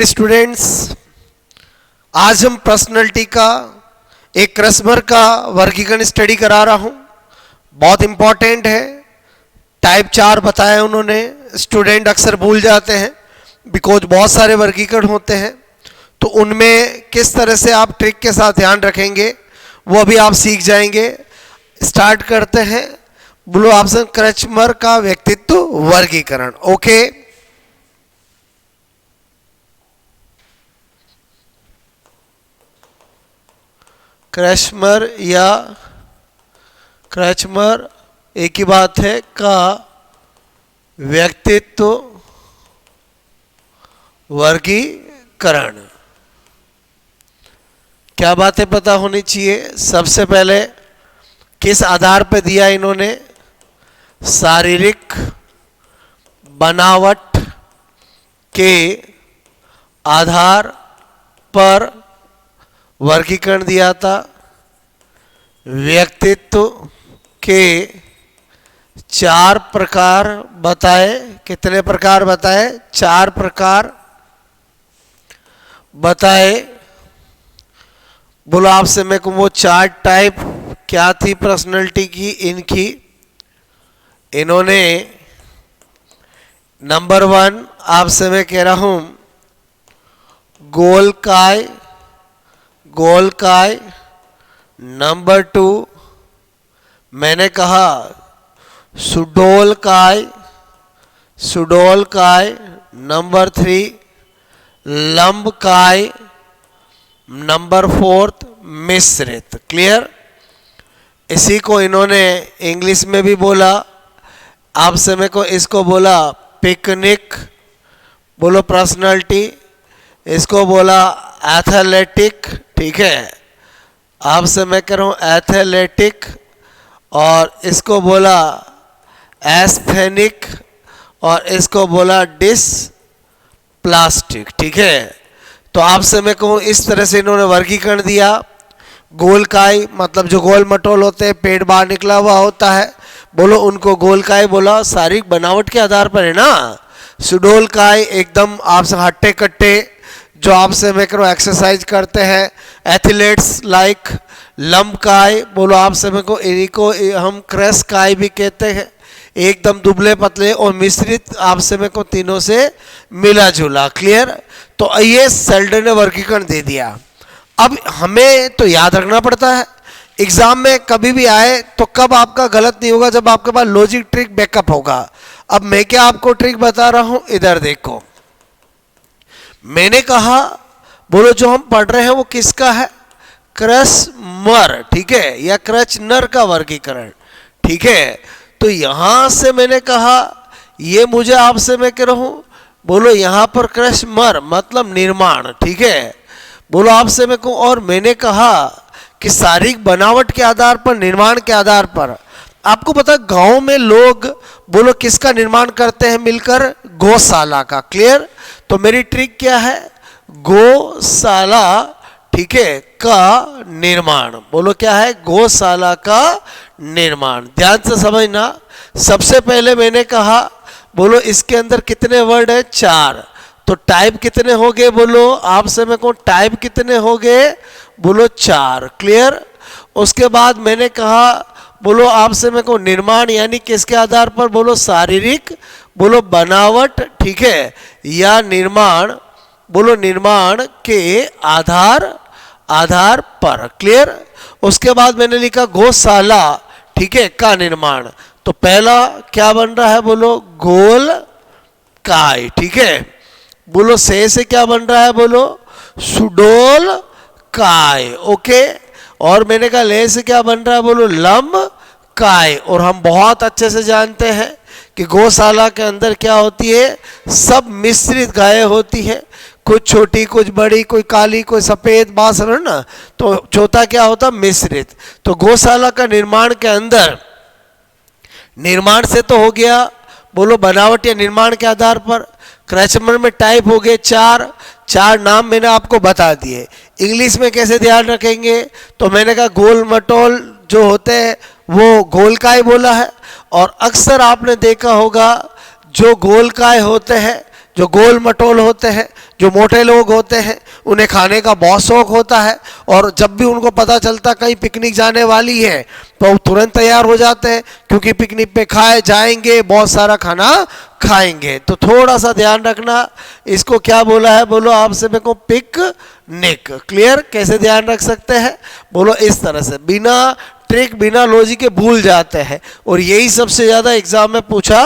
Students, आज हम personality का एक क्रस्मर का वर्गीकरण स्टडी करा रहा हूं। बहुत इंपॉर्टेंट है। टाइप 4 बताया उन्होंने। स्टूडेंट अक्सर भूल जाते हैं बिकॉज बहुत सारे वर्गीकरण होते हैं, तो उनमें किस तरह से आप ट्रिक के साथ ध्यान रखेंगे वो अभी आप सीख जाएंगे। स्टार्ट करते हैं। बोलो ऑप्शन क्रस्मर का व्यक्तित्व वर्गीकरण। ओके, क्रस्मर या क्रस्मर एक ही बात है का व्यक्तित्व वर्गीकरण। क्या बातें पता होनी चाहिए? सबसे पहले किस आधार पर दिया इन्होंने? शारीरिक बनावट के आधार पर वर्गीकरण दिया था। व्यक्तित्व के 4 प्रकार बताए। कितने प्रकार बताए? 4 प्रकार बताए। बोलो आपसे मेरे को वो 4 टाइप क्या थी पर्सनैलिटी की इनकी? इन्होंने नंबर 1 आपसे मैं कह रहा हूं गोलकाय। गोलकाय। नंबर 2 मैंने कहा सुडोलकाय। सुडोलकाय। नंबर 3 लंबकाय। नंबर 4 मिश्रित। क्लियर? इसी को इन्होंने इंग्लिश में भी बोला। आपसे मेरे को इसको बोला पिकनिक। बोलो पर्सनैलिटी। इसको बोला एथलेटिक। ठीक है, आपसे मैं कह रहा हूं एथलेटिक। और इसको बोला एस्थेनिक और इसको बोला डिसप्लास्टिक। ठीक है, तो आपसे मैं कहूं इस तरह से इन्होंने वर्गीकरण दिया। गोलकाय मतलब जो गोल मटोल होते हैं, पेट बाहर निकला हुआ होता है, बोलो उनको गोलकाय बोला। शारीरिक बनावट के आधार पर है ना। सुडोलकाय एकदम आपसे हट्टे कट्टे जो आपसे मैं करो एक्सरसाइज करते हैं, एथलीट्स लाइक। लंबकाय बोलो आपसे मेरे को इनको हम क्रस्काय भी कहते हैं, एकदम दुबले पतले। और मिश्रित आपसे मेरे को तीनों से मिला जुला। क्लियर? तो ये सेल्डन ने वर्गीकरण दे दिया। अब हमें तो याद रखना पड़ता है एग्जाम में कभी भी आए तो कब आपका गलत नहीं होगा, जब आपके पास लॉजिक ट्रिक बैकअप होगा। अब मैं क्या आपको ट्रिक बता रहा हूं, इधर देखो। मैंने कहा बोलो जो हम पढ़ रहे हैं वो किसका है? क्रस्मर। ठीक है, या क्रस्नर का वर्गीकरण। ठीक है, तो यहां से मैंने कहा ये मुझे आपसे मैं कह रहा हूं बोलो यहां पर क्रस्मर मतलब निर्माण। ठीक है, बोलो आपसे मैं कहूं। और मैंने कहा कि शारीरिक बनावट के आधार पर, निर्माण के आधार पर। आपको पता गांव में लोग बोलो किसका निर्माण करते हैं मिलकर? गौशाला का। क्लियर? तो मेरी ट्रिक क्या है? गौशाला। ठीक है, का निर्माण। बोलो क्या है? गौशाला का निर्माण। ध्यान से समझना। सबसे पहले मैंने कहा बोलो इसके अंदर कितने वर्ड है? 4। तो टाइप कितने हो गए? बोलो आपसे मैं कहूं टाइप कितने हो गए? बोलो 4। क्लियर? उसके बाद मैंने कहा बोलो आपसे मैं कहूं निर्माण यानी किसके आधार पर? बोलो शारीरिक बोलो बनावट। ठीक है, या निर्माण बोलो निर्माण के आधार पर। क्लियर? उसके बाद मैंने लिखा गौशाला। ठीक है, का निर्माण। तो पहला क्या बन रहा है? बोलो गोल काय। ठीक है, बोलो से क्या बन रहा है? बोलो सुडोल काय। ओके, और मैंने कहा ले से क्या बन रहा है? बोलो लंब काय। और हम बहुत अच्छे से जानते हैं कि गौशाला के अंदर क्या होती है? सब मिश्रित गायें होती है, कुछ छोटी कुछ बड़ी, कोई काली कोई सफेद बासर है ना। तो चौथा क्या होता? मिश्रित। तो गौशाला का निर्माण के अंदर निर्माण से तो हो गया बोलो बनावट या निर्माण के आधार पर। क्रस्मर में टाइप हो गए 4 नाम मैंने आपको बता दिए। इंग्लिश में कैसे ध्यान रखेंगे? तो मैंने कहा गोल मटोल जो होते हैं वो गोलकाय बोला है। और अक्सर आपने देखा होगा जो गोलकाय होते हैं, जो गोल मटोल होते हैं, जो मोटे लोग होते हैं उन्हें खाने का बहुत शौक होता है, और जब भी उनको पता चलता कहीं पिकनिक जाने वाली है तो वो तुरंत तैयार हो जाते हैं, क्योंकि पिकनिक पे खाए जाएंगे, बहुत सारा खाना खाएंगे। तो थोड़ा सा ध्यान रखना, इसको क्या बोला है, बोलो आपसे मेरे को पिकनिक। क्लियर? कैसे ध्यान रख सकते हैं, बोलो इस तरह से, बिना ट्रिक बिना लॉजिक के भूल जाते हैं, और यही सबसे ज़्यादा एग्जाम में पूछा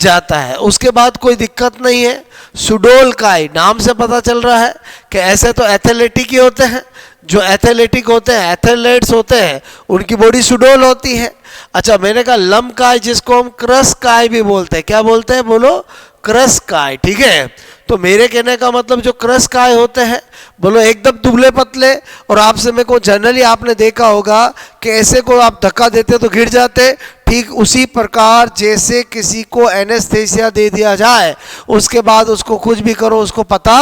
जाता है। उसके बाद कोई दिक्कत नहीं है। सुडोलकाई, नाम से पता चल रहा है कि ऐसे तो एथलेटिक ही होते हैं, जो एथलेटिक होते हैं, एथलेट्स होते हैं, उनकी बॉडी सुडोल होती है। अच्छा, मैंने कहा लम्बकाय, जिसको हम क्रसकाय भी बोलते हैं, क्या बोलते हैं, बोलो क्रसकाय। ठीक है, तो मेरे कहने का मतलब जो क्रसकाय होते हैं, बोलो एकदम दुबले पतले, और आपसे मेरे को जनरली आपने देखा होगा कि ऐसे को आप धक्का देते तो गिर जाते, ठीक उसी प्रकार जैसे किसी को एनेस्थेसिया दे दिया जाए, उसके बाद उसको कुछ भी करो उसको पता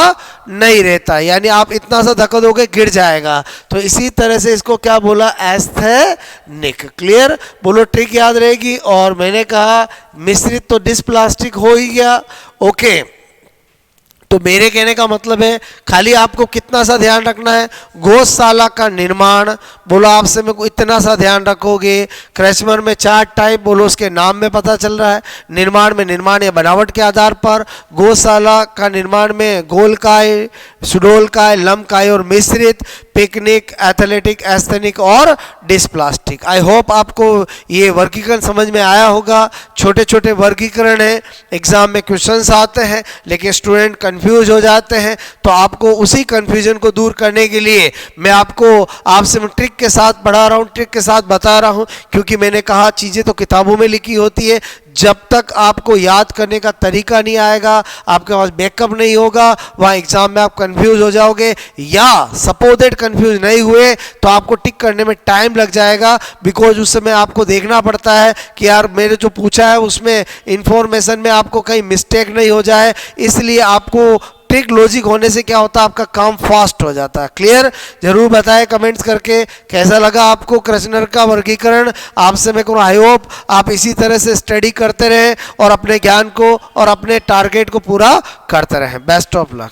नहीं रहता, यानी आप इतना सा धक्का दोगे गिर जाएगा। तो इसी तरह से इसको क्या बोला, एस्थेनिक। क्लियर? बोलो ट्रिक याद रहेगी। और मैंने कहा मिश्रित तो डिस्प्लास्टिक हो ही गया। ओके, तो मेरे कहने का मतलब है खाली आपको कितना सा ध्यान रखना है, गौशाला का निर्माण, बोलो आपसे मेरे को इतना सा ध्यान रखोगे। क्रैचमर में 4 टाइप, बोलो उसके नाम में पता चल रहा है। निर्माण में निर्माण या बनावट के आधार पर, गौशाला का निर्माण में गोलकाय, सुडोलकाय, लम्बकाय और मिश्रित, पिकनिक, एथलेटिक, एस्थेनिक और डिस्प्लास्टिक। आई होप आपको ये वर्गीकरण समझ में आया होगा। छोटे छोटे वर्गीकरण हैं, एग्जाम में क्वेश्चंस आते हैं, लेकिन स्टूडेंट कंफ्यूज हो जाते हैं। तो आपको उसी कंफ्यूजन को दूर करने के लिए मैं आपसे ट्रिक के साथ पढ़ा रहा हूँ, ट्रिक के साथ बता रहा हूँ, क्योंकि मैंने कहा चीज़ें तो किताबों में लिखी होती है, जब तक आपको याद करने का तरीका नहीं आएगा, आपके पास बैकअप नहीं होगा, वहाँ एग्जाम में आप कंफ्यूज हो जाओगे, या सपोजेड कंफ्यूज नहीं हुए तो आपको टिक करने में टाइम लग जाएगा, बिकॉज उस समय आपको देखना पड़ता है कि यार मेरे जो पूछा है उसमें इंफॉर्मेशन में आपको कहीं मिस्टेक नहीं हो जाए। इसलिए आपको ट्रिक लॉजिक होने से क्या होता है, आपका काम फास्ट हो जाता है। क्लियर? जरूर बताएं कमेंट्स करके कैसा लगा आपको क्रैचमर का वर्गीकरण। आपसे मैं कहूँ आई होप आप इसी तरह से स्टडी करते रहें और अपने ज्ञान को और अपने टारगेट को पूरा करते रहें। Best of luck.